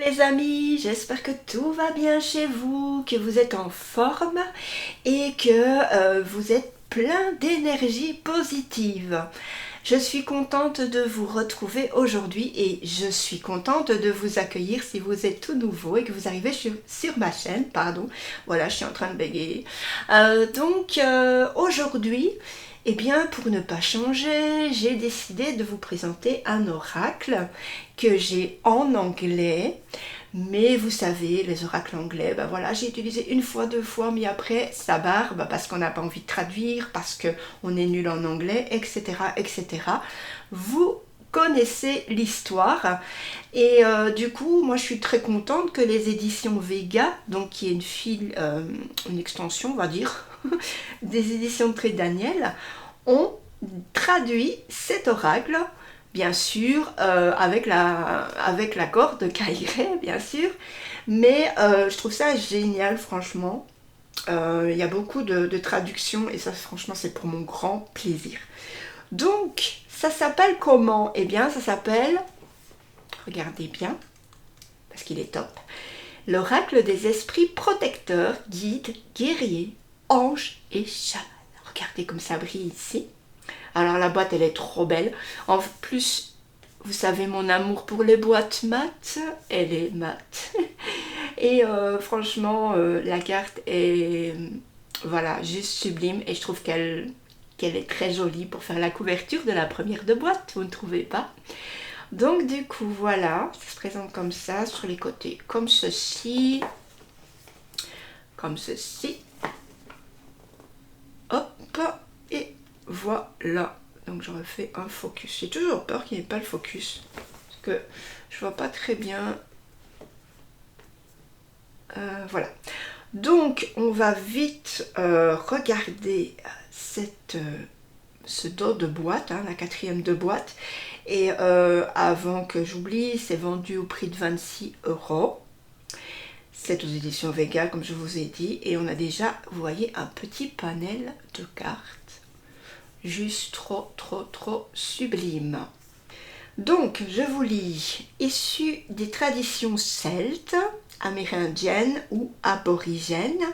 les amis, j'espère que tout va bien chez vous, que vous êtes en forme et que vous êtes plein d'énergie positive. Je suis contente de vous retrouver aujourd'hui et je suis contente de vous accueillir si vous êtes tout nouveau et que vous arrivez sur ma chaîne, pardon. Voilà, je suis en train de bégayer. Aujourd'hui, eh bien, pour ne pas changer, j'ai décidé de vous présenter un oracle que j'ai en anglais. Mais vous savez, les oracles anglais, ben voilà, j'ai utilisé une fois, deux fois, mais après, ça barre, parce qu'on n'a pas envie de traduire, parce qu'on est nul en anglais, etc., etc. Vous connaissez l'histoire. Et du coup, moi, je suis très contente que les éditions Vega, donc qui est une extension, on va dire, des éditions de Tré Daniel, ont traduit cet oracle, bien sûr, avec l'accord de Kairé, bien sûr, mais je trouve ça génial, franchement. Il y a beaucoup de traductions, et ça, franchement, c'est pour mon grand plaisir. Donc, ça s'appelle comment? Eh bien, ça s'appelle, regardez bien, parce qu'il est top, l'oracle des esprits protecteurs, guides, guerriers, anges et chamans. Regardez comme ça brille ici. Alors la boîte, elle est trop belle. En plus, vous savez mon amour pour les boîtes mates, elle est mate. Et franchement, la carte est voilà, juste sublime et je trouve qu'elle est très jolie pour faire la couverture de la première de boîte, vous ne trouvez pas? Donc du coup, voilà, ça se présente comme ça, sur les côtés, comme ceci. Comme ceci. Hop, et voilà. Donc je refais un focus. J'ai toujours peur qu'il n'y ait pas le focus. Parce que je vois pas très bien. Voilà. Donc on va vite regarder ce dos de boîte, hein, la quatrième de boîte. Et avant que j'oublie, c'est vendu au prix de 26 €. C'est aux éditions Vega, comme je vous ai dit. Et on a déjà, vous voyez, un petit panel de cartes. Juste trop sublime. Donc, je vous lis, issu des traditions celtes, amérindiennes ou aborigènes,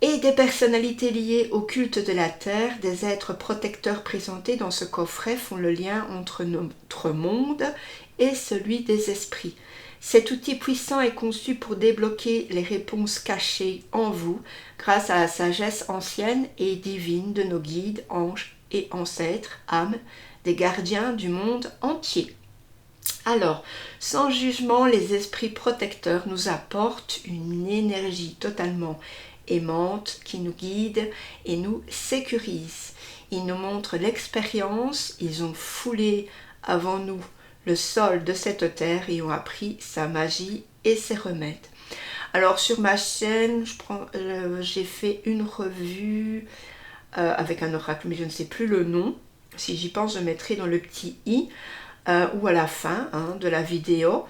et des personnalités liées au culte de la terre, des êtres protecteurs présentés dans ce coffret font le lien entre notre monde et celui des esprits. Cet outil puissant est conçu pour débloquer les réponses cachées en vous grâce à la sagesse ancienne et divine de nos guides, anges et ancêtres, âmes, des gardiens du monde entier. Alors, sans jugement, les esprits protecteurs nous apportent une énergie totalement aimante qui nous guide et nous sécurise. Ils nous montrent l'expérience, ils ont foulé avant nous le sol de cette terre et ont appris sa magie et ses remèdes. Alors sur ma chaîne, j'ai fait une revue avec un oracle, mais je ne sais plus le nom. Si j'y pense, je mettrai dans le petit i ou à la fin de la vidéo.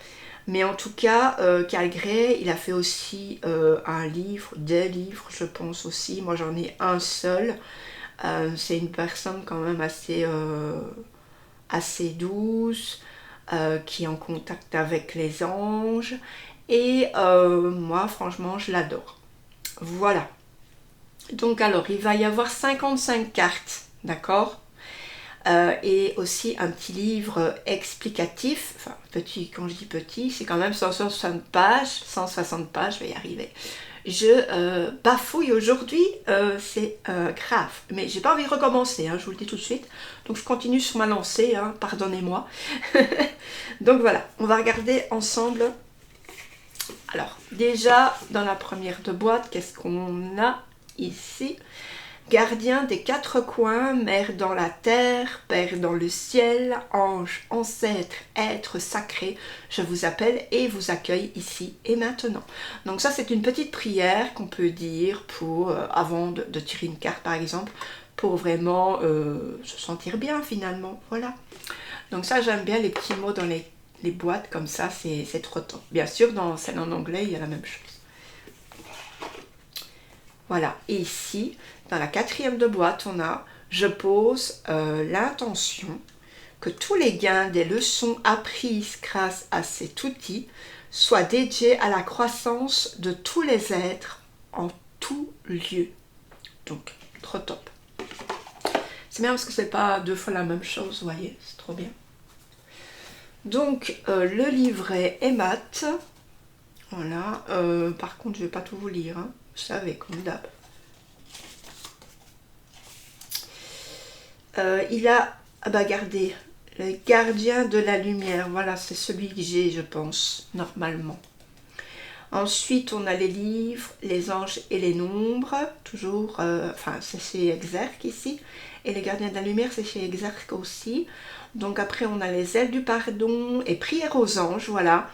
Mais en tout cas, Calgré, il a fait aussi un livre, des livres, je pense aussi. Moi, j'en ai un seul. C'est une personne quand même assez douce, qui est en contact avec les anges. Et moi, franchement, je l'adore. Voilà. Donc alors, il va y avoir 55 cartes, d'accord? Et aussi un petit livre explicatif, enfin petit, quand je dis petit, c'est quand même 160 pages, je vais y arriver. Je bafouille aujourd'hui, c'est grave, mais j'ai pas envie de recommencer, hein, je vous le dis tout de suite, donc je continue sur ma lancée, hein, pardonnez-moi. Donc voilà, on va regarder ensemble. Alors déjà, dans la première de boîte, qu'est-ce qu'on a ici? Gardien des quatre coins, mère dans la terre, père dans le ciel, ange, ancêtre, être sacré, je vous appelle et vous accueille ici et maintenant. Donc ça, c'est une petite prière qu'on peut dire pour avant de tirer une carte par exemple, pour vraiment se sentir bien finalement. Voilà. Donc ça, j'aime bien les petits mots dans les boîtes comme ça, c'est trop top. Bien sûr, dans celle en anglais, il y a la même chose. Voilà, et ici, dans la quatrième de boîte, on a « Je pose l'intention que tous les gains des leçons apprises grâce à cet outil soit dédié à la croissance de tous les êtres en tout lieu. Donc, trop top. C'est bien parce que c'est pas deux fois la même chose, vous voyez, c'est trop bien. Donc, le livret est mat. Voilà. Par contre, je vais pas tout vous lire, hein. Vous savez, comme d'hab. Il a, ah bah regardez, le gardien de la lumière. Voilà, c'est celui que j'ai, je pense, normalement. Ensuite, on a les livres, les anges et les nombres, toujours, enfin c'est chez Exergue ici, et les gardiens de la lumière c'est chez Exergue aussi. Donc après on a les ailes du pardon et prière aux anges, voilà.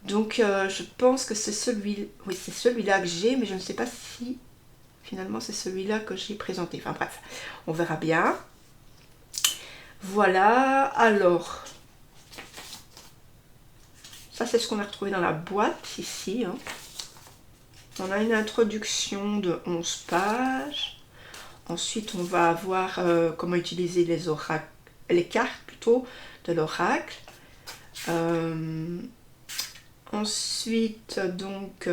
Donc je pense que c'est celui, oui c'est celui-là que j'ai, mais je ne sais pas si finalement c'est celui-là que j'ai présenté. Enfin bref, on verra bien. Voilà, alors, ça c'est ce qu'on a retrouvé dans la boîte ici, hein. On a une introduction de 11 pages. Ensuite, on va avoir comment utiliser les oracles, les cartes plutôt de l'oracle. Ensuite, donc,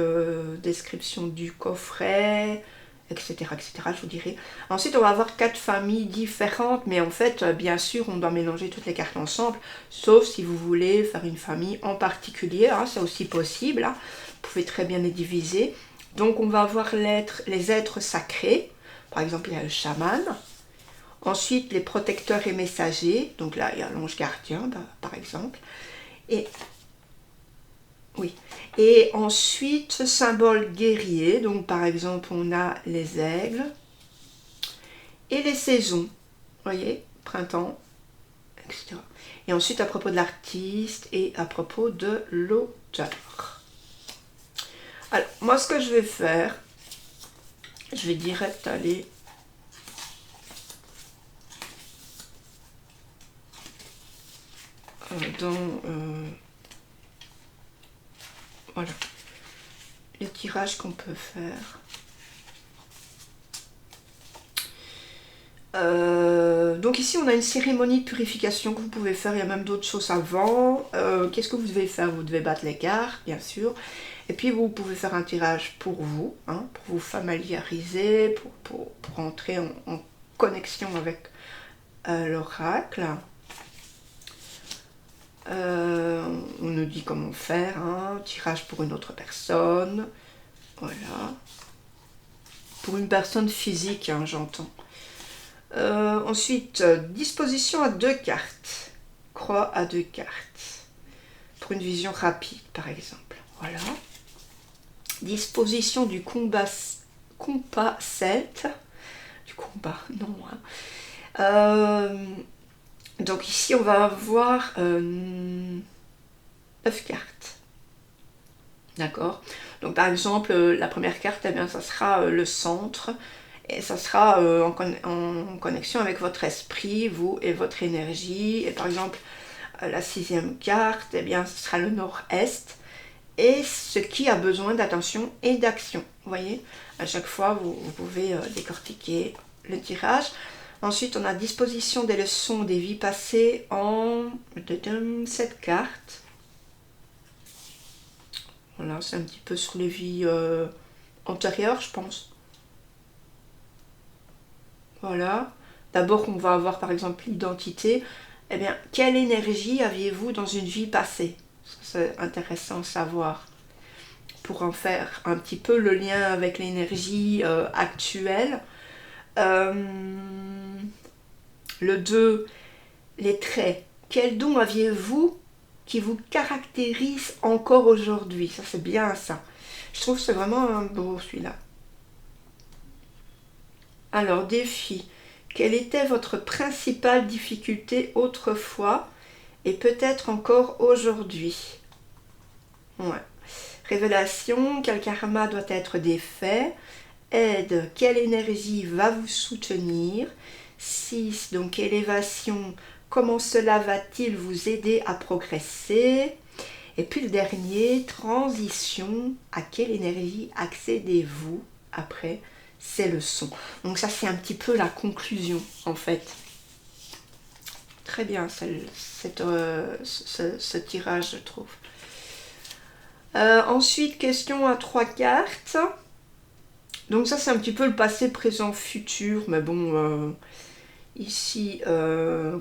description du coffret, etc., etc., je vous dirai. Ensuite, on va avoir 4 familles différentes, mais en fait, bien sûr, on doit mélanger toutes les cartes ensemble, sauf si vous voulez faire une famille en particulier, hein, c'est aussi possible, hein. Vous pouvez très bien les diviser. Donc, on va avoir les êtres sacrés, par exemple, il y a le chaman. Ensuite, les protecteurs et messagers, donc là, il y a l'ange gardien, par exemple. Et oui. Et ensuite, symbole guerrier, donc par exemple, on a les aigles et les saisons, vous voyez, printemps, etc. Et ensuite, à propos de l'artiste et à propos de l'auteur. Alors, moi, ce que je vais faire, je vais direct aller dans... voilà, les tirages qu'on peut faire. Donc ici on a une cérémonie de purification que vous pouvez faire, il y a même d'autres choses avant. Qu'est-ce que vous devez faire? Vous devez battre les cartes, bien sûr. Et puis vous pouvez faire un tirage pour vous, hein, pour vous familiariser, pour entrer en connexion avec l'oracle. On nous dit comment faire, hein, tirage pour une autre personne. Voilà. Pour une personne physique, hein, j'entends. Ensuite, disposition à 2 cartes. Croix à 2 cartes. Pour une vision rapide, par exemple. Voilà. Disposition du compas celte. Du combat, non. Hein. Donc ici, on va avoir 9 cartes. D'accord. Donc par exemple, la première carte, eh bien, ça sera le centre. Et ça sera en connexion avec votre esprit, vous et votre énergie. Et par exemple, la 6e carte, eh bien, ce sera le nord-est. Et ce qui a besoin d'attention et d'action. Vous voyez, à chaque fois, vous pouvez décortiquer le tirage. Ensuite, on a disposition des leçons des vies passées en 7 cartes. Voilà, c'est un petit peu sur les vies antérieures, je pense. Voilà. D'abord, on va avoir par exemple l'identité. Eh bien, quelle énergie aviez-vous dans une vie passée? C'est intéressant à savoir pour en faire un petit peu le lien avec l'énergie actuelle. Le 2, les traits. Quel don aviez-vous qui vous caractérise encore aujourd'hui? Ça, c'est bien ça. Je trouve que c'est vraiment un beau celui-là. Alors, défi. Quelle était votre principale difficulté autrefois et peut-être encore aujourd'hui? Ouais. Révélation. Quel karma doit être défait? Aide. Quelle énergie va vous soutenir? 6. Donc, élévation. Comment cela va-t-il vous aider à progresser? Et puis le dernier, transition. À quelle énergie accédez-vous après ces leçons? Donc ça, c'est un petit peu la conclusion, en fait. Très bien, ce tirage, je trouve. Ensuite, question à 3 cartes. Donc ça, c'est un petit peu le passé, présent, futur. Mais bon, ici,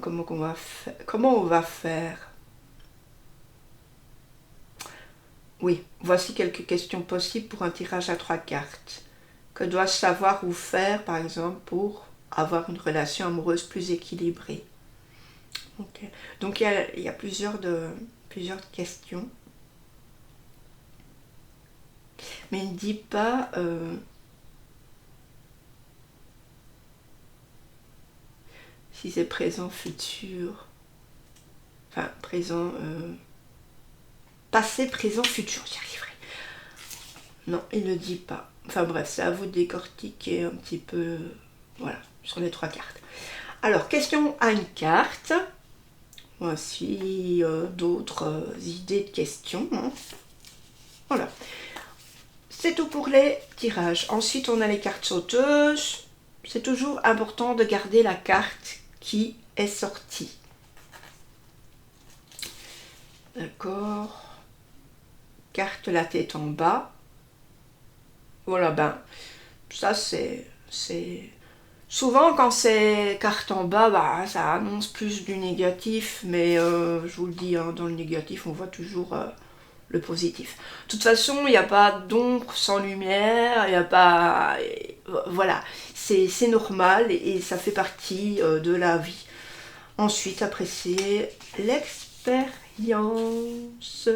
comment on va faire? Oui, voici quelques questions possibles pour un tirage à 3 cartes. Que dois-je savoir ou faire, par exemple, pour avoir une relation amoureuse plus équilibrée? Okay. Donc il y a plusieurs questions. Mais il ne dit pas si c'est présent, futur. Enfin, présent, passé, présent, futur, j'y arriverai. Non, il ne dit pas. Enfin bref, c'est à vous de décortiquer un petit peu, voilà, sur les 3 cartes. Alors, question à une carte. Voici d'autres idées de questions. Hein. Voilà. C'est tout pour les tirages. Ensuite, on a les cartes sauteuses. C'est toujours important de garder la carte qui est sortie. D'accord. Carte la tête en bas. Voilà, ben, ça c'est... Souvent quand c'est carte en bas, bah, ça annonce plus du négatif, mais je vous le dis, hein, dans le négatif, on voit toujours le positif. De toute façon, il n'y a pas d'ombre sans lumière, il n'y a pas... Voilà, c'est normal et ça fait partie de la vie. Ensuite, apprécier l'expérience.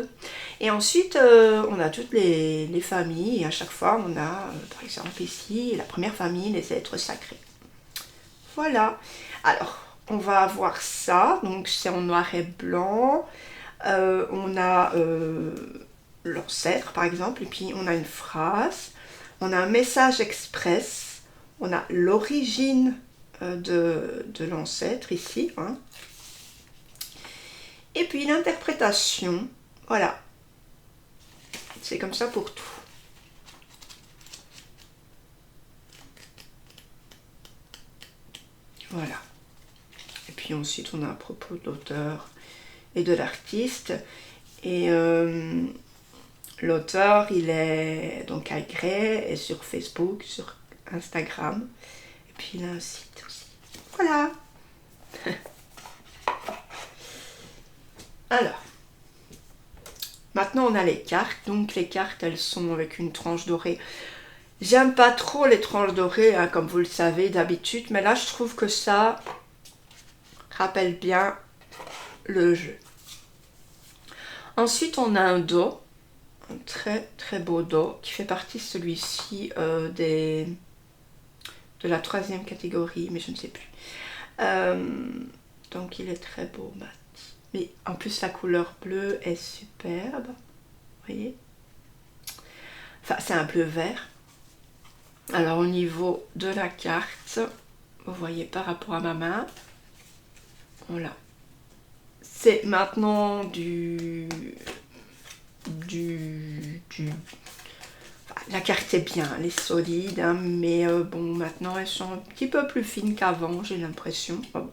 Et ensuite, on a toutes les familles. Et à chaque fois, on a, par exemple ici, la première famille, les êtres sacrés. Voilà. Alors, on va avoir ça. Donc, c'est en noir et blanc. On a l'ancêtre, par exemple. Et puis, on a une phrase. On a un message express. On a l'origine de l'ancêtre ici. Hein. Et puis l'interprétation, voilà. C'est comme ça pour tout. Voilà. Et puis ensuite, on a à propos de l'auteur et de l'artiste. Et l'auteur, il est donc à Grey et sur Facebook, sur Instagram. Et puis il a un site aussi. Voilà. Alors, maintenant on a les cartes. Donc les cartes, elles sont avec une tranche dorée. J'aime pas trop les tranches dorées, hein, comme vous le savez d'habitude, mais là je trouve que ça rappelle bien le jeu. Ensuite, on a un dos, un très très beau dos, qui fait partie celui-ci de la 3e catégorie, mais je ne sais plus. Donc il est très beau, mais en plus la couleur bleue est superbe, vous voyez. Enfin, c'est un bleu vert. Alors au niveau de la carte, vous voyez par rapport à ma main, voilà. C'est maintenant la carte est bien, elle est solide, hein, mais bon, maintenant elles sont un petit peu plus fines qu'avant, j'ai l'impression. Oh,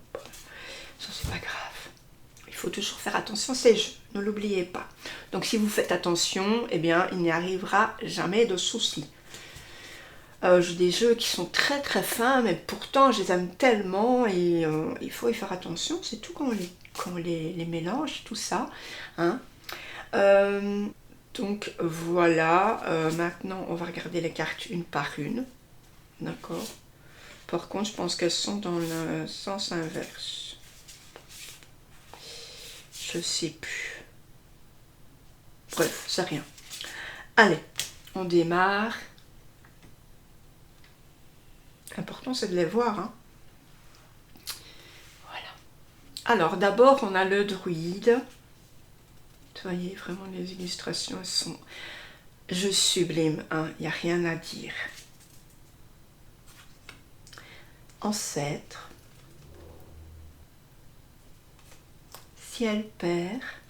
ça c'est pas grave. Il faut toujours faire attention, c'est jeu, ne l'oubliez pas. Donc si vous faites attention, eh bien il n'y arrivera jamais de soucis. J'ai des jeux qui sont très très fins, mais pourtant je les aime tellement et il faut y faire attention, c'est tout quand on les mélange, tout ça. Hein. Donc voilà, maintenant on va regarder les cartes une par une. D'accord. Par contre, je pense qu'elles sont dans le sens inverse. Je sais plus. Bref, c'est rien. Allez, on démarre. L'important c'est de les voir. Hein. Voilà. Alors d'abord on a le druide. Vous voyez vraiment les illustrations, elles sont juste sublimes. Hein. Il n'y a rien à dire. Ancêtre. Ciel père.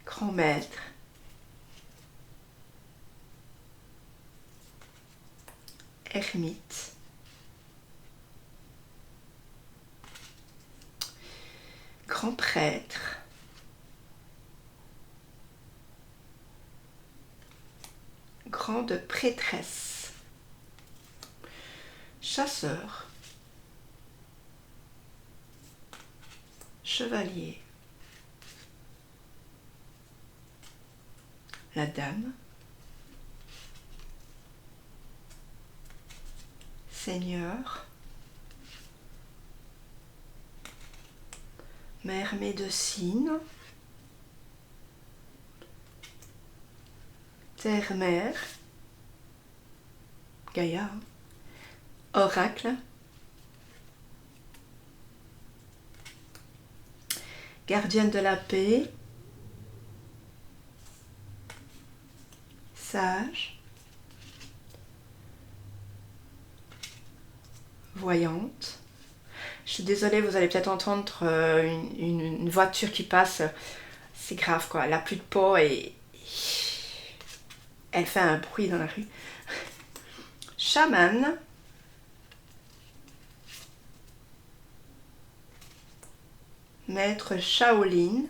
Grand maître. Ermite. grand prêtre, grande prêtresse, chasseur, chevalier, la dame, seigneur, mère médecine, terre-mère, Gaïa, oracle, gardienne de la paix, sage, voyante. Je suis désolée, vous allez peut-être entendre une voiture qui passe. C'est grave quoi, elle n'a plus de peau et elle fait un bruit dans la rue. Chaman. Maître Shaolin.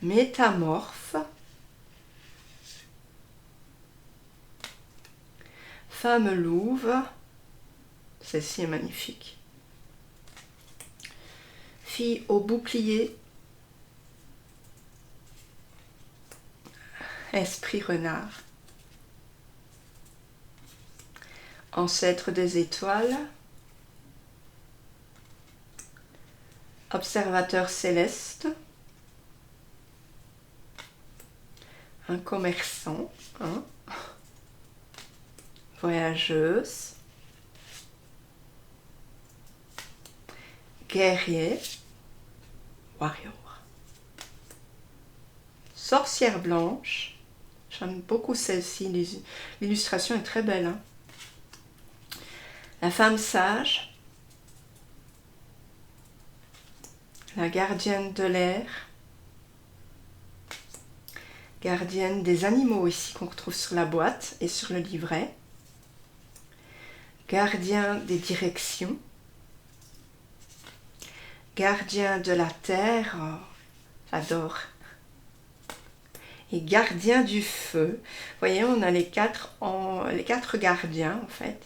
Métamorphe. Femme louve. Celle-ci est magnifique. Fille au bouclier. Esprit renard. Ancêtre des étoiles. Observateur céleste. Un commerçant. Hein? Voyageuse. Guerrier. Warrior. Sorcière blanche. J'aime beaucoup celle-ci. L'illustration est très belle. Hein? La femme sage. La gardienne de l'air. Gardienne des animaux ici qu'on retrouve sur la boîte et sur le livret. Gardien des directions. Gardien de la terre. Oh, j'adore. Et gardien du feu. Vous voyez, on a les quatre gardiens en fait.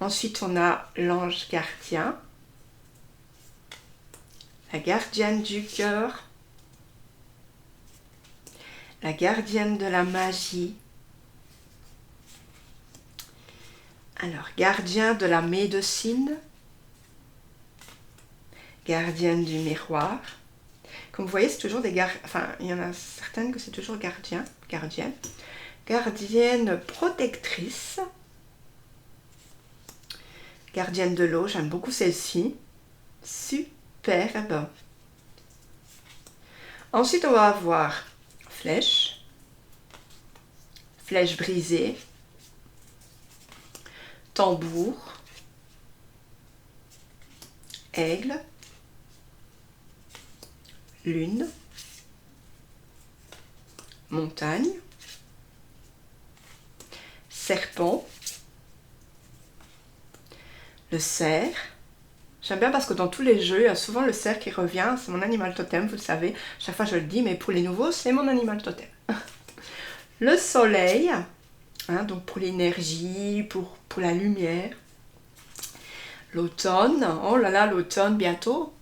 Ensuite, on a l'ange gardien. La gardienne du cœur. La gardienne de la magie. Alors, gardien de la médecine. Gardienne du miroir. Comme vous voyez, c'est toujours des gardiens. Enfin, il y en a certaines que c'est toujours gardien, gardienne. Gardienne protectrice. Gardienne de l'eau, j'aime beaucoup celle-ci. Superbe. Ensuite, on va avoir flèche. Flèche brisée. Tambour. Aigle. Lune. Montagne. Serpent. Le cerf. J'aime bien parce que dans tous les jeux, il y a souvent le cerf qui revient. C'est mon animal totem, vous le savez. Chaque fois je le dis, mais pour les nouveaux, c'est mon animal totem. Le soleil. Hein, donc pour l'énergie, pour la lumière. L'automne. Oh là là, l'automne bientôt.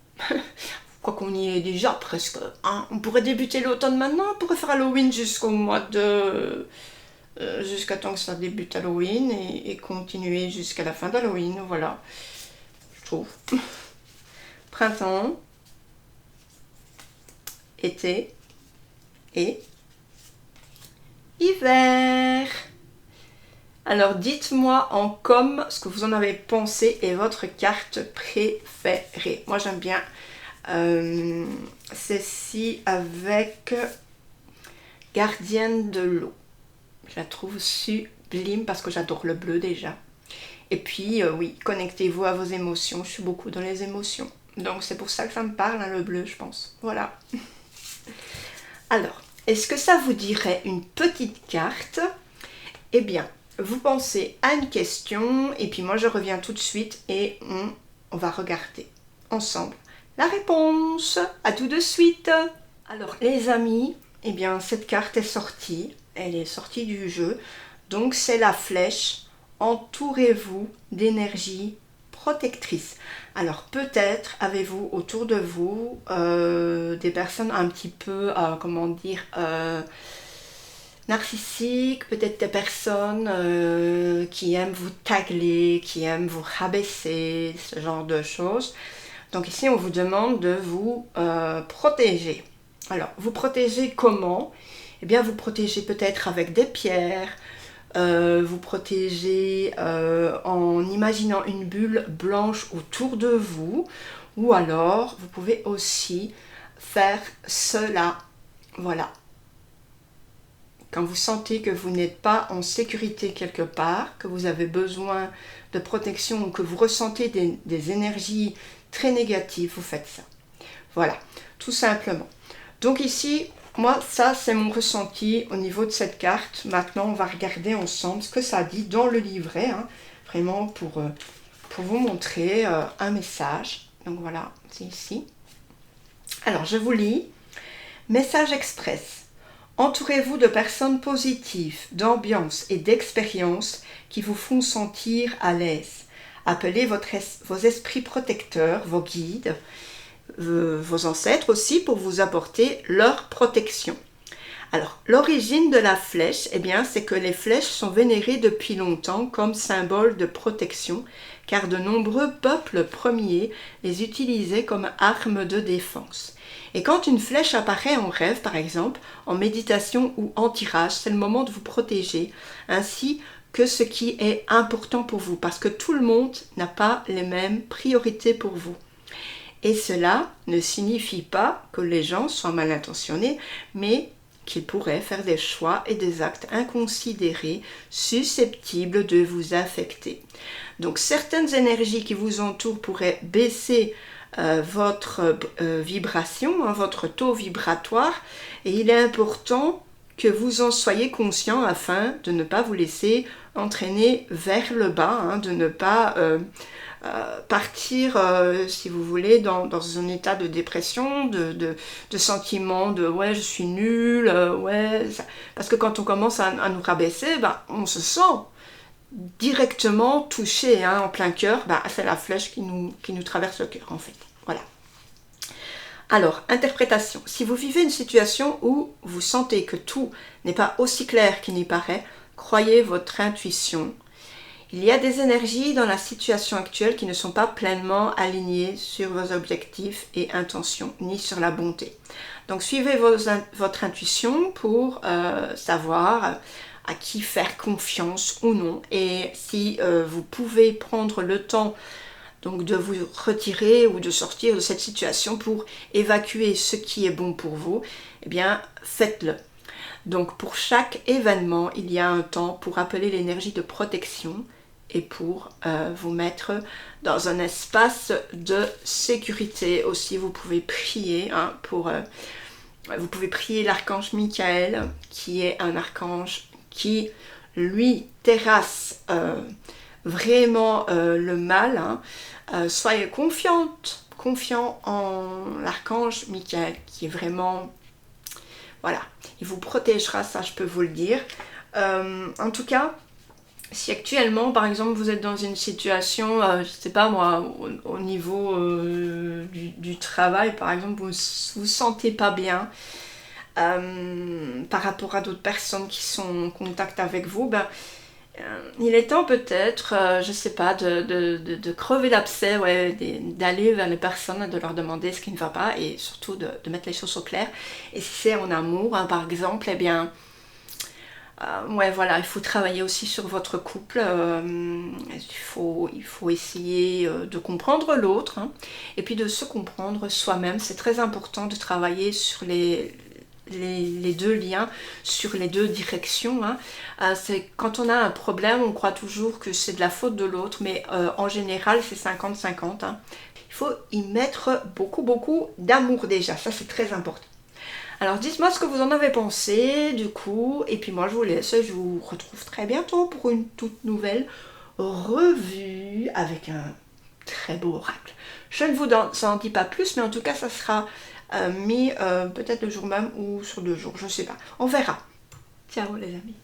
Quoi qu'on y est déjà presque. Hein. On pourrait débuter l'automne maintenant. On pourrait faire Halloween jusqu'au mois de... jusqu'à temps que ça débute Halloween et continuer jusqu'à la fin d'Halloween, voilà, je trouve. Printemps, été et hiver. Alors dites-moi en com ce que vous en avez pensé et votre carte préférée. Moi j'aime bien celle-ci avec gardienne de l'eau. Je la trouve sublime parce que j'adore le bleu déjà. Et puis, oui, connectez-vous à vos émotions. Je suis beaucoup dans les émotions. Donc, c'est pour ça que ça me parle, hein, le bleu, je pense. Voilà. Alors, est-ce que ça vous dirait une petite carte? Eh bien, vous pensez à une question et puis moi je reviens tout de suite et on va regarder ensemble la réponse. À tout de suite. Alors les amis, eh bien cette carte est sortie, elle est sortie du jeu, donc c'est la flèche. Entourez-vous d'énergie protectrice. Alors peut-être avez-vous autour de vous des personnes un petit peu, comment dire, narcissiques, peut-être des personnes qui aiment vous tagler, qui aiment vous rabaisser, ce genre de choses. Donc ici on vous demande de vous protéger. Alors vous protéger comment? Eh bien vous protégez peut-être avec des pierres, vous protégez en imaginant une bulle blanche autour de vous, ou alors vous pouvez aussi faire cela. Voilà. Quand vous sentez que vous n'êtes pas en sécurité quelque part, que vous avez besoin de protection ou que vous ressentez des énergies très négatives, vous faites ça. Voilà, tout simplement. Donc ici, moi, ça c'est mon ressenti au niveau de cette carte. Maintenant, on va regarder ensemble ce que ça dit dans le livret, hein, vraiment pour vous montrer un message. Donc voilà, c'est ici. Alors, je vous lis. Message express. Entourez-vous de personnes positives, d'ambiance et d'expérience qui vous font sentir à l'aise. Appelez vos esprits protecteurs, vos guides, vos ancêtres aussi pour vous apporter leur protection. Alors, l'origine de la flèche, eh bien, c'est que les flèches sont vénérées depuis longtemps comme symbole de protection, car de nombreux peuples premiers les utilisaient comme arme de défense. Et quand une flèche apparaît en rêve, par exemple, en méditation ou en tirage, c'est le moment de vous protéger, ainsi que ce qui est important pour vous, parce que tout le monde n'a pas les mêmes priorités pour vous. Et cela ne signifie pas que les gens soient mal intentionnés, mais qu'ils pourraient faire des choix et des actes inconsidérés susceptibles de vous affecter. Donc certaines énergies qui vous entourent pourraient baisser votre vibration, hein, votre taux vibratoire, et il est important que vous en soyez conscient afin de ne pas vous laisser entraîner vers le bas, hein, de ne pas partir, si vous voulez, dans un état de dépression, de sentiment de ouais je suis nulle, ouais, ça... parce que quand on commence à nous rabaisser, on se sent directement touché, hein, en plein cœur, c'est la flèche qui nous traverse le cœur en fait. Voilà. Alors, interprétation. Si vous vivez une situation où vous sentez que tout n'est pas aussi clair qu'il n'y paraît, croyez votre intuition. Il y a des énergies dans la situation actuelle qui ne sont pas pleinement alignées sur vos objectifs et intentions, ni sur la bonté. Donc suivez votre intuition pour savoir à qui faire confiance ou non. Et si vous pouvez prendre le temps donc de vous retirer ou de sortir de cette situation pour évacuer ce qui est bon pour vous, eh bien faites-le. Donc pour chaque événement, il y a un temps pour appeler l'énergie de protection et pour vous mettre dans un espace de sécurité. Aussi, vous pouvez prier, hein, vous pouvez prier l'archange Michael, qui est un archange qui, lui, terrasse vraiment le mal. Hein. Soyez confiant en l'archange Michael, qui est vraiment... Voilà, il vous protégera, ça je peux vous le dire. En tout cas, si actuellement, par exemple, vous êtes dans une situation, je ne sais pas moi, au niveau du travail, par exemple, vous ne vous sentez pas bien par rapport à d'autres personnes qui sont en contact avec vous, il est temps peut-être, je ne sais pas, de crever l'abcès, ouais, d'aller vers les personnes, de leur demander ce qui ne va pas et surtout de mettre les choses au clair. Et si c'est en amour, hein, par exemple, eh bien... ouais, voilà, il faut travailler aussi sur votre couple, il faut essayer de comprendre l'autre, hein, et puis de se comprendre soi-même. C'est très important de travailler sur les deux liens, sur les deux directions. Hein. Quand on a un problème, on croit toujours que c'est de la faute de l'autre, mais en général c'est 50-50. Hein. Il faut y mettre beaucoup d'amour déjà, ça c'est très important. Alors dites-moi ce que vous en avez pensé du coup, et puis moi je vous laisse, je vous retrouve très bientôt pour une toute nouvelle revue avec un très beau oracle. Je ne vous en dis pas plus, mais en tout cas ça sera mis peut-être le jour même ou sur 2 jours, je ne sais pas. On verra. Ciao les amis.